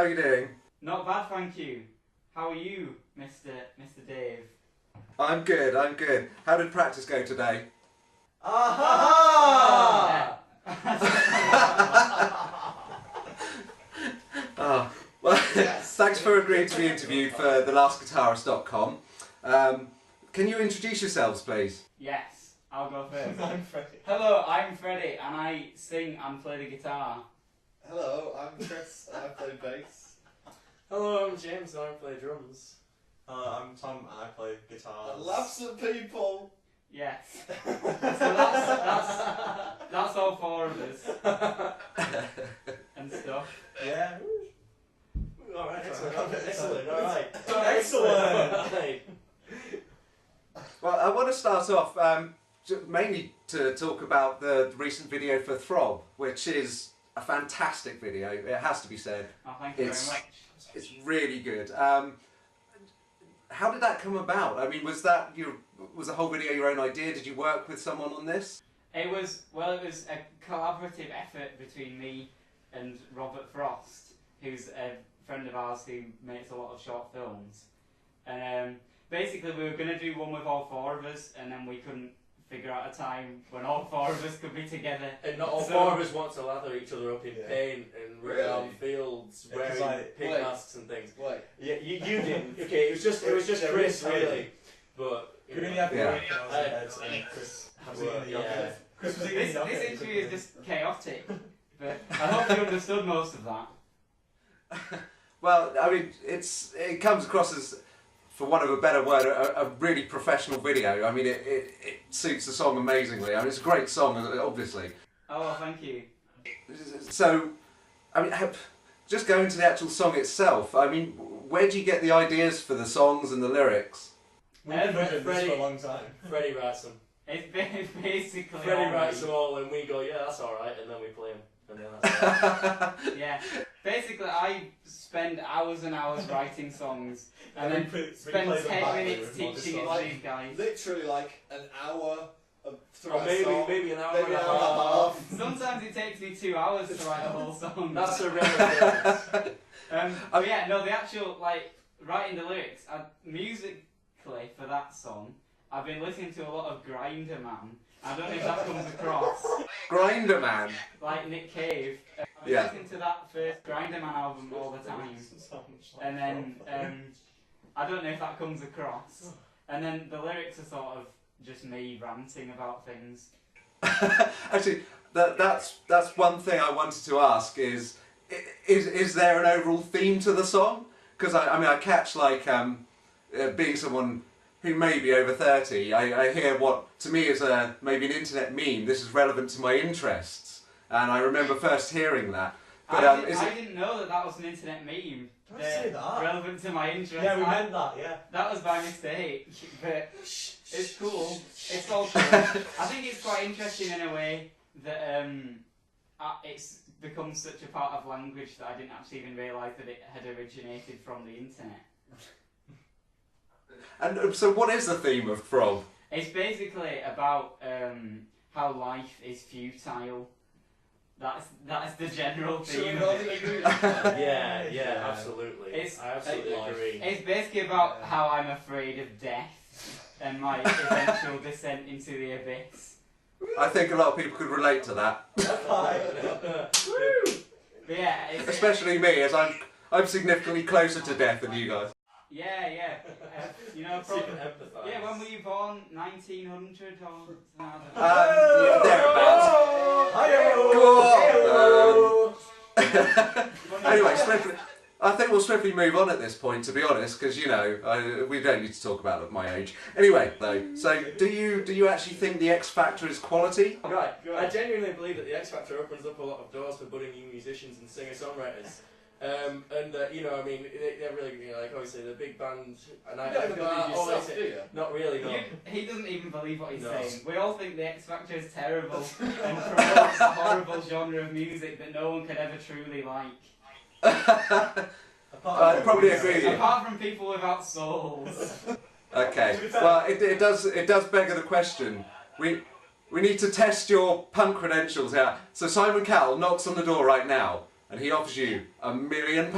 are you doing? Not bad, thank you. How are you, Mr. Dave? I'm good, I'm good. How did practice go today? Aha! Oh, well, Yes. thanks for agreeing to be interviewed for TheLastGuitarist.com. Can you introduce yourselves, please? Yes, I'll go first. I'm Freddie. Hello, I'm Freddie, and I sing and play the guitar. Hello, I'm Chris and I play bass. Hello, I'm James and I play drums. I'm Tom and I play guitar. Lots of people! Yes. So that's all four of us. And stuff. Yeah. Alright, Excellent. excellent, alright. Excellent. Well, I want to start off mainly to talk about the recent video for Throb, which is a fantastic video, it has to be said. Oh, thank you It's- very much. It's really good. How did that come about? I mean, was the whole video your own idea? Did you work with someone on this? It was a collaborative effort between me and Robert Frost, who's a friend of ours who makes a lot of short films. And basically we were going to do one with all four of us, and then we couldn't figure out a time when all four of us could be together. And not all So- four of us want to lather each other up in Yeah. paint and run Really? around fields Yeah, 'cause wearing like- pig wait. masks and things. Wait. Yeah, you didn't. Okay, it was just Chris really. But We really have to Yeah. work when I was in bed and Chris was eating the yogurt. yeah. Chris was eating the This yogurt. interview is just chaotic, but I hope you understood most of that. Well, I mean, it comes across as, for want of a better word, a really professional video. I mean, it suits the song amazingly. I mean, it's a great song, obviously. Oh, well, thank you. So, I mean, just going to the actual song itself, I mean, where do you get the ideas for the songs and the lyrics? We've been doing this Freddie- for a long time. Freddie writes them. It's basically Freddie all writes me. them all and we go, yeah, that's alright, and then we play them. And then that's alright. Yeah, basically I spend hours and hours writing songs and then spend replay them 10 back minutes with modern teaching it songs. to these guys. Literally like an hour through Or a song. maybe an hour Maybe and a an hour and a half. half. Sometimes it takes me 2 hours to write a whole song. That's a rare occurrence. But yeah, no, the actual, like, writing the lyrics, musically for that song, I've been listening to a lot of Grinder Man. I don't know if that comes across. Grinder Man. Like Nick Cave. I've been Yeah. listening to that first Grinder Man album all the time. And then, I don't know if that comes across. And then the lyrics are sort of just me ranting about things. Actually, that's one thing I wanted to ask is there an overall theme to the song? Because I mean, I catch like being someone who may be over 30, I hear what to me is maybe an internet meme. This is relevant to my interests, and I remember first hearing that. But I didn't know that was an internet meme. Don't say that. Relevant to my interests. Yeah, we meant that, yeah. That was by mistake, but it's cool. It's all cool. I think it's quite interesting in a way that it's become such a part of language that I didn't actually even realise that it had originated from the internet. And so, what is the theme of Throb? It's basically about how life is futile. That's the general Should we theme. both of it. agree with that? Yeah, Yeah. absolutely. It's- I absolutely life. agree. It's basically about Yeah. how I'm afraid of death and my eventual descent into the abyss. I think a lot of people could relate to that, But yeah, it's, especially me, as I'm significantly closer to death than you guys. yeah. You know, So you probably. can empathise. Yeah, when were you born? 1900 or something like that? Yeah, thereabouts. Go on. Anyway, swiftly, I think we'll swiftly move on at this point, to be honest, because you know we don't need to talk about my age. Anyway, though, so do you actually think the X Factor is quality? Right, I genuinely believe that the X Factor opens up a lot of doors for budding new musicians and singer-songwriters. You know, I mean, they're really, you know, like obviously the big band, and You don't believe yourself, do you? not really, no. He doesn't even believe what he's No. saying. We all think the X Factor is terrible and promotes a horrible genre of music that no one could ever truly like. I'd probably agree with you. Apart from people without souls. Okay. Well, it does beg the question. We need to test your punk credentials out. So Simon Cowell knocks on the door right now. and he offers you £1 million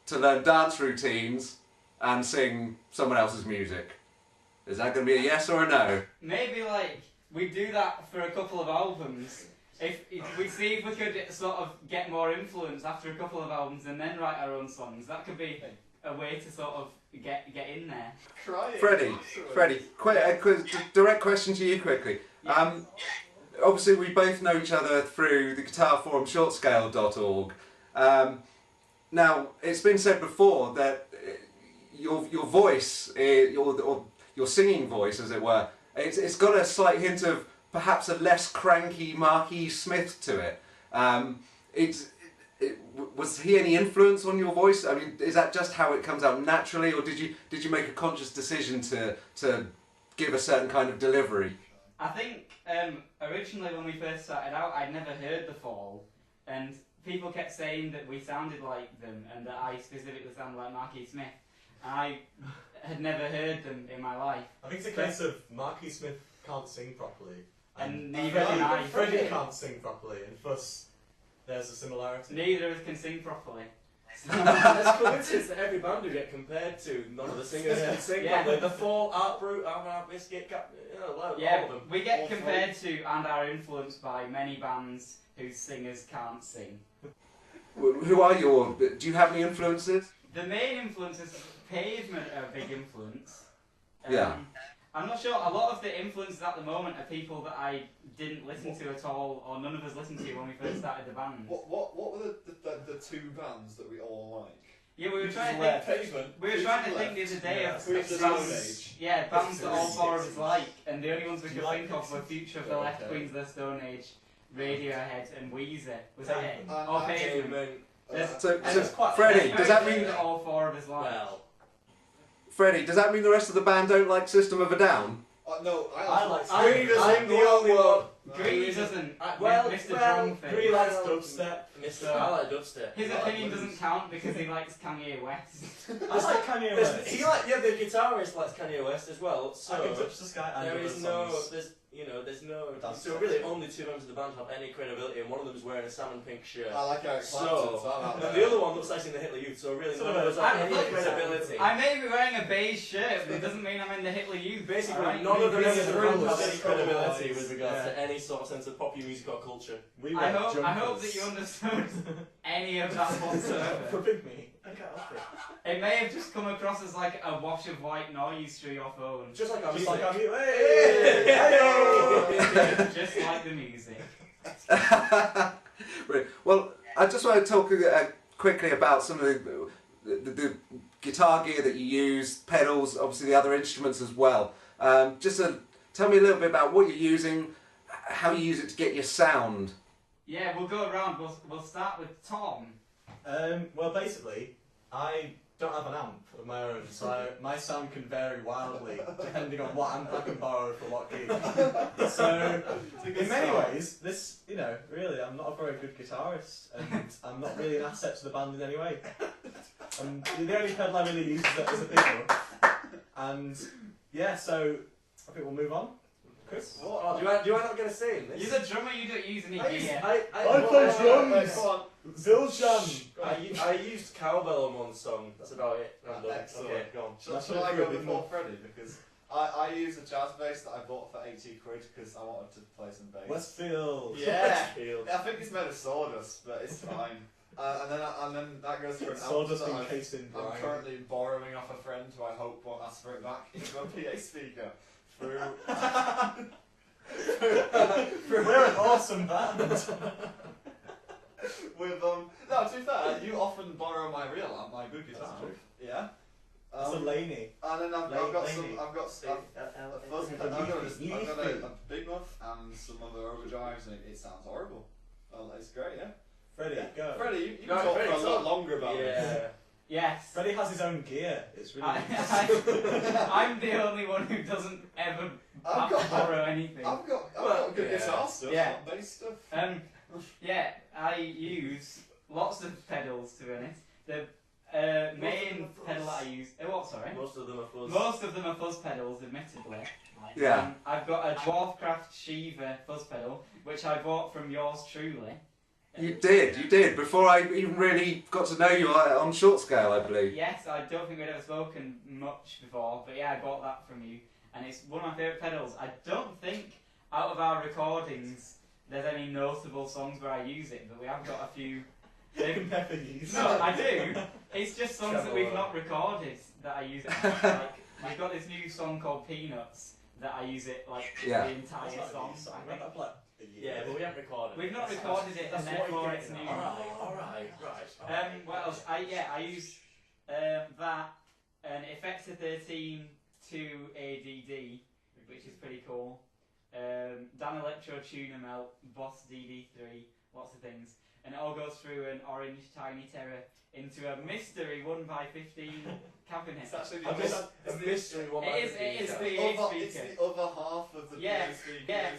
to learn dance routines and sing someone else's music, is that going to be a yes or a no? Maybe like we do that for a couple of albums. If we see if we could sort of get more influence after a couple of albums and then write our own songs, that could be a way to sort of get in there. Crying. Freddie, direct question to you quickly. Yes. Obviously, we both know each other through the guitar forum shortscale.org. Now, it's been said before that your voice, your singing voice, as it were, it's got a slight hint of perhaps a less cranky Marquis Smith to it. Was he any influence on your voice? I mean, is that just how it comes out naturally, or did you make a conscious decision to give a certain kind of delivery? I think originally when we first started out, I'd never heard The Fall, and people kept saying that we sounded like them and that I specifically sounded like Marquis Smith. And I had never heard them in my life. I think it's a case of Marquis Smith can't sing properly. And neither can I. Freddie can't sing properly, and thus there's a similarity. Neither of us can sing properly. It's coincidence that every band we get compared to, none of the singers can sing Yeah. properly. The Fall, Art Brut, Art Biscuit, all of them. We get All compared to and are influenced by many bands whose singers can't sing. Who are your... Do you have any influences? The main influences, Pavement are a big influence. Yeah. I'm not sure, a lot of the influences at the moment are people that I didn't listen to at all, or none of us listened to when we first started the band. What were the two bands that we all like? Yeah, we were trying to Left. think. Pavement. We were trying to think the other day of Queens of the Stone bands, Age. yeah, bands that all four of us like, and the only ones we Do you could like think of were Future of the Yeah, Left, okay. Queens of the Stone Age, Radiohead, and Weezer. Was that it? Pavement. Or Pavement. Pavement. There's- So, and so it's Freddie, There's does that very mean... few that all four of us like? Well, Freddie, does that mean the rest of the band don't like System of a Down? No, I like I'm the only one. Greedy doesn't. Well, Mr. well, Drumfish. Greedy likes dubstep. I like dubstep. His opinion doesn't count because he likes Kanye West. I like Kanye West. He the guitarist likes Kanye West as well. So I can touch the sky and there other is no, songs. there's no. That's So really, only two members of the band have any credibility, and one of them is wearing a salmon pink shirt. I like Eric Clapton, So, so I'm out and there. the other one looks like he's in the Hitler Youth, so really none of us have any credibility. I may be wearing a beige shirt, but it doesn't mean I'm in the Hitler Youth. Basically, alright? none of the members of the band have any Colours. credibility with regards Yeah. to any sort of sense of popular music or culture. We I wear hope jumpers. that you understood any of that whatsoever. Forgive me. I can't help it. It may have just come across as like a wash of white noise through your phone. Just like our Just music. like I'm you. Hey! Just like the music. Right. Well, I just want to talk quickly about some of the guitar gear that you use, pedals, obviously the other instruments as well. Just tell me a little bit about what you're using, how you use it to get your sound. Yeah, we'll go around. We'll start with Tom. Well, basically, I don't have an amp of my own, so my sound can vary wildly depending on what amp I can borrow for what gig. So, in many ways, this, really, I'm not a very good guitarist, and I'm not really an asset to the band in any way. The only pedal I really use is a piano. And, yeah, so, I think we'll move on. Chris? Oh, do I not get a say in this? You're the drummer. You don't use any I used, gear. I play drums. Come on. Zildjian! I used cowbell on one song. That's about it. I'm done. Excellent. Okay, go on. Shall I go before Freddie? Because I use a jazz bass that I bought for 80 quid because I wanted to play some bass. Westfield. Yeah. Westfield. I think it's made of sawdust, but it's fine. And then that goes for an album Sawdust that encased in I'm brine. currently borrowing off a friend who I hope won't ask for it back into a PA speaker through. We're an awesome band. With no, to be fair, you often borrow my real amp, my good guitar. That's true. Yeah. It's a Laney. And then I've got a fuzz It's pedal. a I've got leaf. a big muff and some other overdrives, and it sounds horrible. Well, it's great, yeah. Freddie, go. Freddie, you No, can talk Freddie, for a lot talk. longer about this. Yeah. Yes. Freddie has his own gear. It's really I'm the only one who doesn't ever I've have to got borrow anything. I've got good yeah. guitar stuff, Yeah. not bass stuff. Yeah, I use lots of pedals to be honest. The main pedal that I use. What? Sorry. Most of them are fuzz. Most of them are fuzz pedals, admittedly. Yeah. I've got a Dwarfcraft Shiva fuzz pedal, which I bought from yours truly. You did. Before I even really got to know you on short scale, I believe. Yes, I don't think we'd ever spoken much before, but yeah, I bought that from you, and it's one of my favourite pedals. I don't think out of our recordings there's any notable songs where I use it, but we have got a few. No, I do. It's just songs that we've not recorded that I use it. Like we've got this new song called Peanuts that I use it like the entire song. Yeah, but we haven't recorded. We've not recorded it, and therefore it's new. Alright. What else? I use that an Effector 13 to ADD, which is pretty cool. Dan Electro Tuner Melt, Boss DD3, lots of things. And it all goes through an orange Tiny Terror into a mystery 1x15 cabinet. It's actually a mystery 1x15. It is the it's the other half of the Yeah, PSP. yeah.